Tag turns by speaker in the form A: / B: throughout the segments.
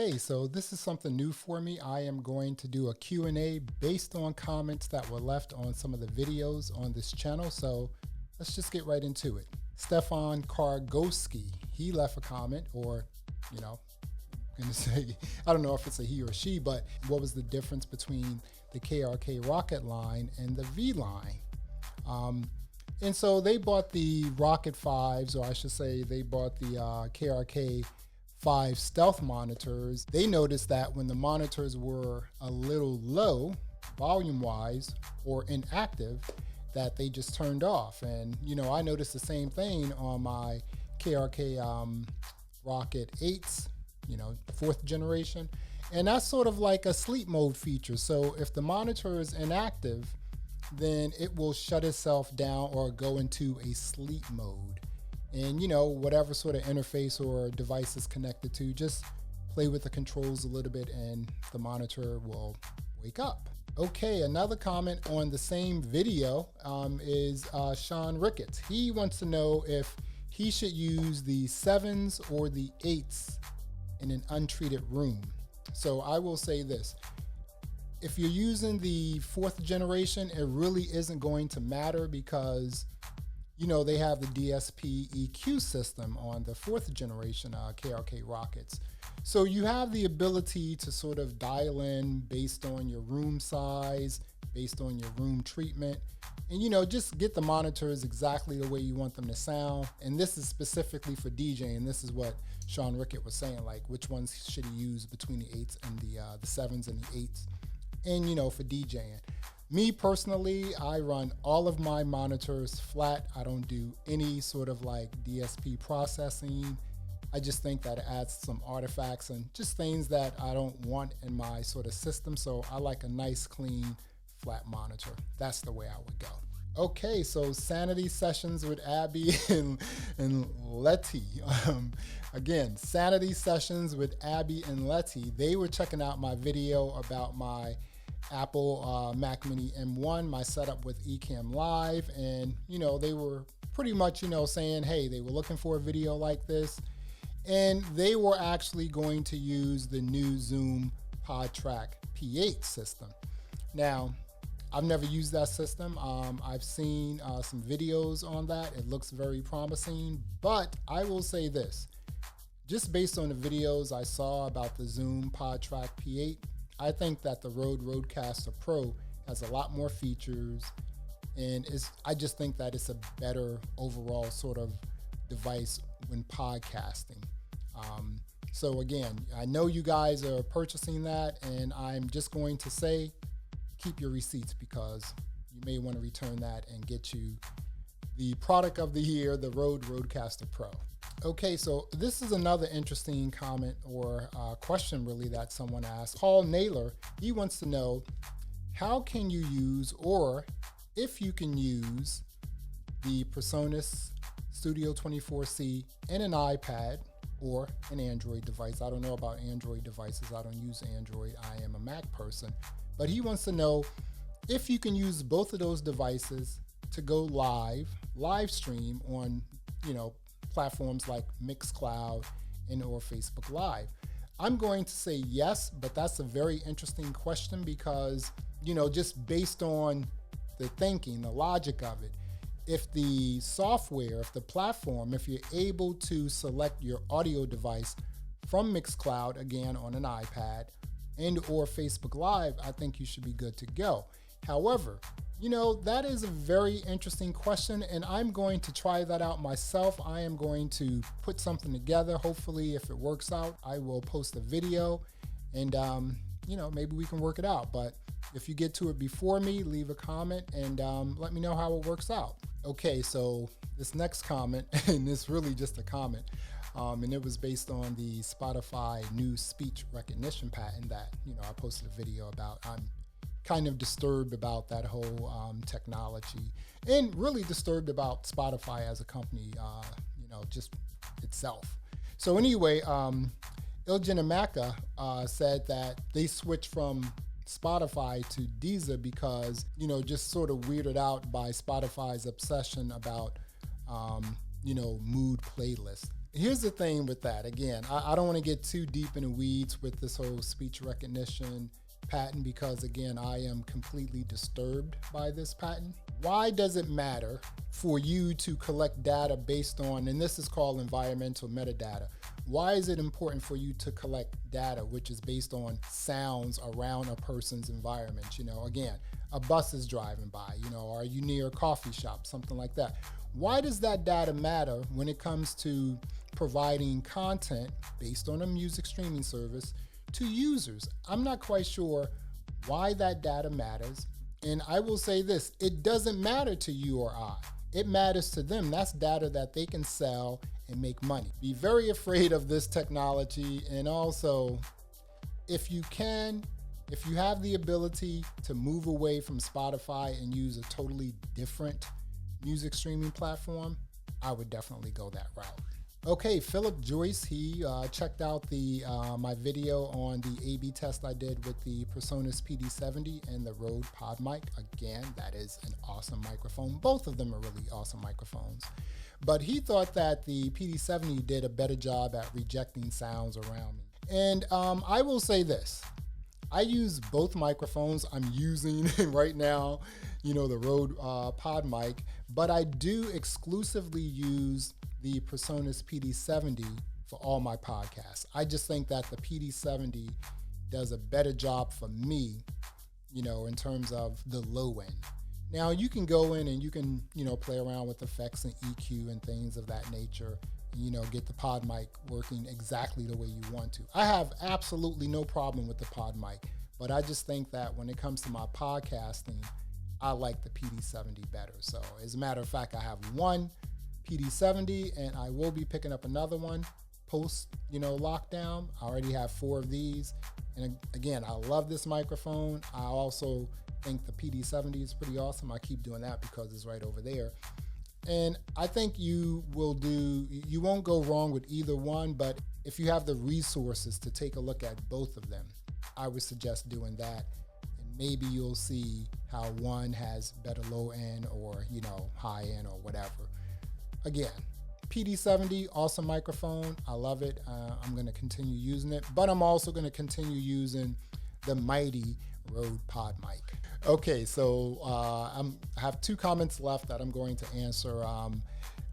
A: Okay, so this is something new for me. I am going to do a Q&A based on comments that were left on some of the videos on this channel. So let's just get right into it. Stefan Kargoski, he left a comment, or, I'm gonna say, I don't know if it's a he or she, but what was the difference between the KRK rocket line and the V line? And so they bought the Rocket 5s, or I should say they bought the KRK 5 stealth monitors. They noticed that when the monitors were a little low, volume-wise, or inactive, that they just turned off. And, I noticed the same thing on my KRK Rocket 8s, 4th generation. And that's sort of like a sleep mode feature. So if the monitor is inactive, then it will shut itself down or go into a sleep mode. And whatever sort of interface or device is connected to, just play with the controls a little bit and the monitor will wake up. Okay, another comment on the same video is Sean Ricketts. He wants to know if he should use the 7s or the 8s in an untreated room. So I will say this. If you're using the 4th generation, it really isn't going to matter because they have the DSP EQ system on the 4th generation KRK rockets. So you have the ability to sort of dial in based on your room size, based on your room treatment, and just get the monitors exactly the way you want them to sound. And this is specifically for DJing. This is what Sean Rickett was saying, like which ones should he use between the 8s and the 7s and the 8s, and for DJing. Me personally, I run all of my monitors flat. I don't do any sort of like DSP processing. I just think that it adds some artifacts and just things that I don't want in my sort of system. So I like a nice, clean, flat monitor. That's the way I would go. Okay, so Sanity Sessions with Abby and Letty. Again, Sanity Sessions with Abby and Letty. They were checking out my video about my Apple Mac Mini M1, my setup with Ecamm Live, and they were pretty much saying, hey, they were looking for a video like this, and they were actually going to use the new Zoom Podtrack P8 system. Now, I've never used that system. I've seen some videos on that. It looks very promising, but I will say this, just based on the videos I saw about the Zoom Podtrack P8, I think that the Rode Rodecaster Pro has a lot more features, and I just think that it's a better overall sort of device when podcasting. So again, I know you guys are purchasing that, and I'm just going to say, keep your receipts because you may want to return that and get you the product of the year, the Rode Rodecaster Pro. Okay, so this is another interesting comment or question really that someone asked. Paul Naylor, he wants to know, how can you use, or if you can use, the Presonus Studio 24C in an iPad or an Android device? I don't know about Android devices. I don't use Android. I am a Mac person. But he wants to know if you can use both of those devices to go live stream on, platforms like Mixcloud and or Facebook Live. I'm going to say yes, but that's a very interesting question because, just based on the thinking, the logic of it, if the software, if the platform, if you're able to select your audio device from Mixcloud, again, on an iPad, and or Facebook Live, I think you should be good to go. However, that is a very interesting question, and I'm going to try that out myself. I am going to put something together. Hopefully, if it works out, I will post a video, and maybe we can work it out. But if you get to it before me, leave a comment and let me know how it works out. Okay, so this next comment, and it's really just a comment, and it was based on the Spotify new speech recognition patent that I posted a video about. I'm kind of disturbed about that whole technology, and really disturbed about Spotify as a company, just itself. So anyway, Iljan Amaka said that they switched from Spotify to Deezer because, just sort of weirded out by Spotify's obsession about, mood playlists. Here's the thing with that. Again, I don't want to get too deep in the weeds with this whole speech recognition patent because, again, I am completely disturbed by this patent. Why does it matter for you to collect data based on, and this is called environmental metadata, why is it important for you to collect data which is based on sounds around a person's environment? Again, a bus is driving by, are you near a coffee shop, something like that. Why does that data matter when it comes to providing content based on a music streaming service to users? I'm not quite sure why that data matters. And I will say this, it doesn't matter to you or I. It matters to them. That's data that they can sell and make money. Be very afraid of this technology. And also, if you have the ability to move away from Spotify and use a totally different music streaming platform, I would definitely go that route. Okay, Philip Joyce, he checked out my video on the A/B test I did with the Presonus PD70 and the Rode Pod mic. Again, that is an awesome microphone. Both of them are really awesome microphones. But he thought that the PD70 did a better job at rejecting sounds around me. And I will say this. I use both microphones. I'm using right now, the Rode Pod mic, but I do exclusively use the Presonus PD70 for all my podcasts. I just think that the PD70 does a better job for me, in terms of the low end. Now you can go in and you can, play around with effects and EQ and things of that nature, get the pod mic working exactly the way you want to. I have absolutely no problem with the pod mic, but I just think that when it comes to my podcasting, I like the PD70 better. So as a matter of fact, I have one PD70 and I will be picking up another one post, lockdown. I already have 4 of these. And again, I love this microphone. I also think the PD70 is pretty awesome. I keep doing that because it's right over there. And I think you won't go wrong with either one, but if you have the resources to take a look at both of them, I would suggest doing that. And maybe you'll see how one has better low end or, high end or whatever. Again, PD70, awesome microphone. I love it. I'm going to continue using it, but I'm also going to continue using the mighty Rode Pod mic. Okay, so I have 2 comments left that I'm going to answer,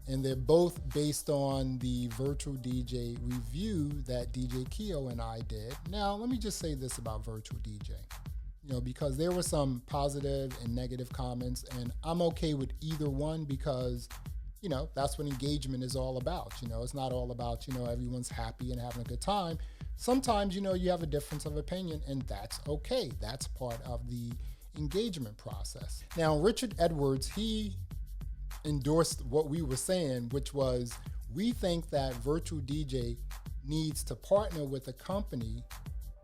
A: and they're both based on the Virtual DJ review that DJ Keo and I did. Now, let me just say this about Virtual DJ, because there were some positive and negative comments, and I'm okay with either one because that's what engagement is all about. It's not all about, everyone's happy and having a good time. Sometimes, you have a difference of opinion, and that's okay. That's part of the engagement process. Now, Richard Edwards, he endorsed what we were saying, which was, we think that Virtual DJ needs to partner with a company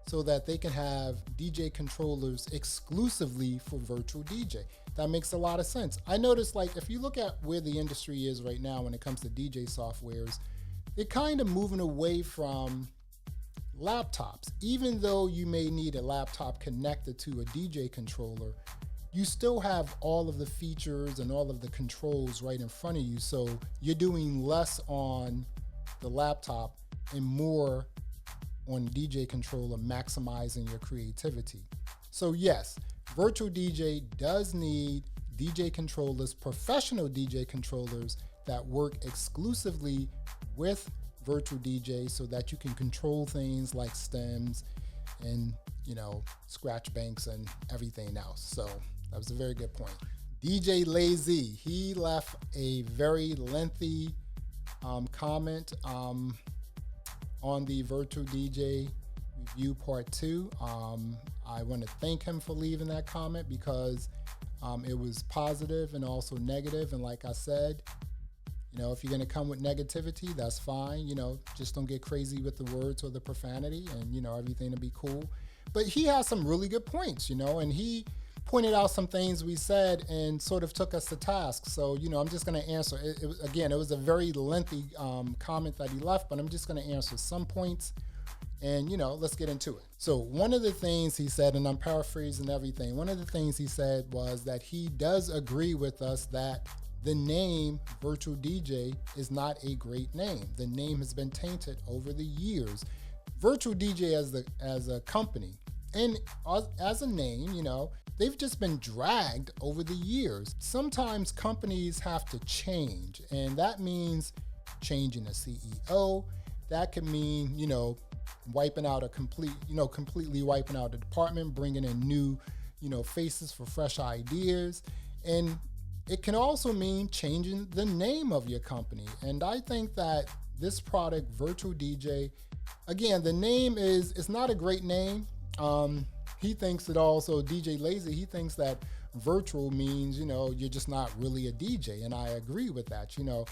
A: so that they can have DJ controllers exclusively for Virtual DJ. That makes a lot of sense. I noticed, if you look at where the industry is right now when it comes to DJ softwares, they're kind of moving away from laptops. Even though you may need a laptop connected to a DJ controller, you still have all of the features and all of the controls right in front of you. So you're doing less on the laptop and more on the DJ controller, maximizing your creativity. So yes, Virtual DJ does need DJ controllers, professional DJ controllers that work exclusively with Virtual DJ so that you can control things like stems and, scratch banks and everything else. So that was a very good point. DJ Lazy, he left a very lengthy comment on the Virtual DJ review part 2. I want to thank him for leaving that comment because it was positive and also negative. And like I said, if you're going to come with negativity, that's fine. Just don't get crazy with the words or the profanity, and, everything will be cool. But he has some really good points, and he pointed out some things we said and sort of took us to task. So, I'm just going to answer. It was a very lengthy comment that he left, but I'm just going to answer some points. And, let's get into it. So one of the things he said, and I'm paraphrasing everything, one of the things he said was that he does agree with us that the name Virtual DJ is not a great name. The name has been tainted over the years. Virtual DJ as a company and as a name, you know, they've just been dragged over the years. Sometimes companies have to change, and that means changing a CEO. That could mean, you know, wiping out completely wiping out the department, bringing in new, you know, faces for fresh ideas. And it can also mean changing the name of your company. And I think that this product, Virtual DJ, again, the name it's not a great name. He thinks that also, DJ Lazy, he thinks that virtual means, you know, you're just not really a DJ. And I agree with that, you know.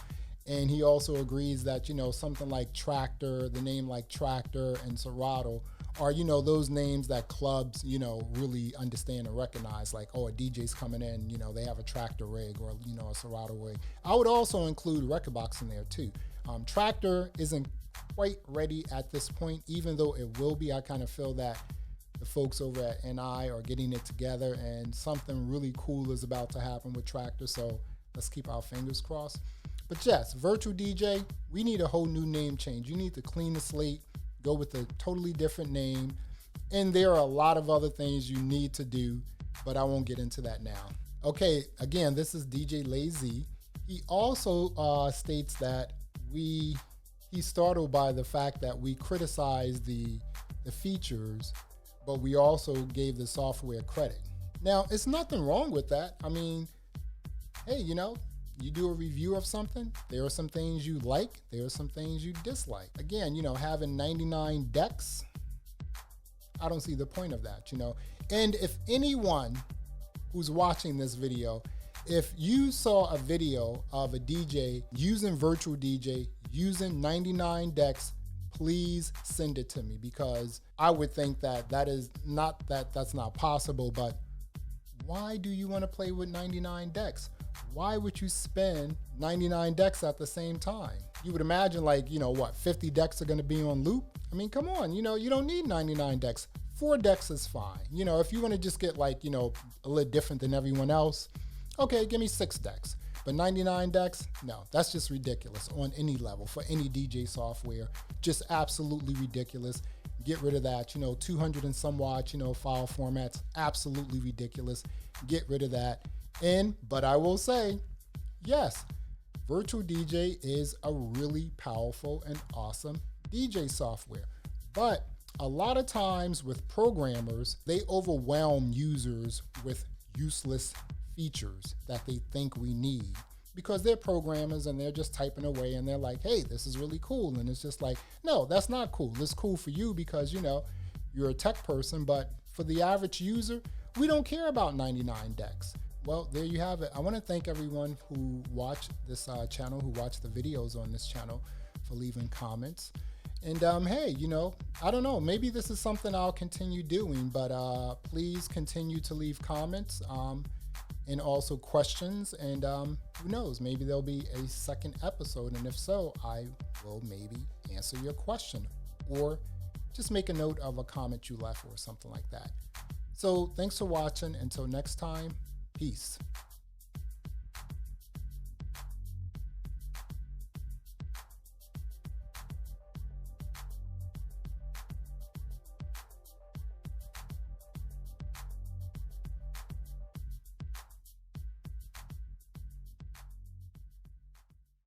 A: And he also agrees that, you know, something like Tractor, the name like Tractor and Serato are, you know, those names that clubs, you know, really understand and recognize, like, oh, a DJ's coming in, you know, they have a Tractor rig or, you know, a Serato rig. I would also include Rekordbox in there too. Tractor isn't quite ready at this point, even though it will be. I kind of feel that the folks over at NI are getting it together and something really cool is about to happen with Tractor. So let's keep our fingers crossed. But yes, Virtual DJ, we need a whole new name change. You need to clean the slate, go with a totally different name. And there are a lot of other things you need to do, but I won't get into that now. Okay, again, this is DJ Lazy. He also states that he's startled by the fact that we criticized the features, but we also gave the software credit. Now, it's nothing wrong with that. I mean, hey, you know, you do a review of something, there are some things you like, there are some things you dislike. Again, you know, having 99 decks, I don't see the point of that, you know. And if anyone who's watching this video, if you saw a video of a DJ using Virtual DJ, using 99 decks, please send it to me, because I would think that that's not possible. But why do you want to play with 99 decks? Why would you spend 99 decks at the same time? You would imagine, like, you know, what, 50 decks are going to be on loop? I mean, come on, you know, you don't need 99 decks. 4 decks is fine. You know, if you want to just get, like, you know, a little different than everyone else, okay, give me 6 decks. But 99 decks, no, that's just ridiculous on any level for any DJ software. Just absolutely ridiculous. Get rid of that. You know, 200 and some watts, you know, file formats, absolutely ridiculous. Get rid of that. But I will say, yes, Virtual DJ is a really powerful and awesome DJ software. But a lot of times with programmers, they overwhelm users with useless features that they think we need, because they're programmers and they're just typing away and they're like, hey, this is really cool. And it's just like, no, that's not cool. It's cool for you because, you know, you're a tech person, but for the average user, we don't care about 99 decks. Well, there you have it. I want to thank everyone who watched this channel, who watched the videos on this channel, for leaving comments. And hey, you know, I don't know, maybe this is something I'll continue doing, but please continue to leave comments and also questions. And who knows, maybe there'll be a second episode. And if so, I will maybe answer your question or just make a note of a comment you left or something like that. So thanks for watching. Until next time, peace.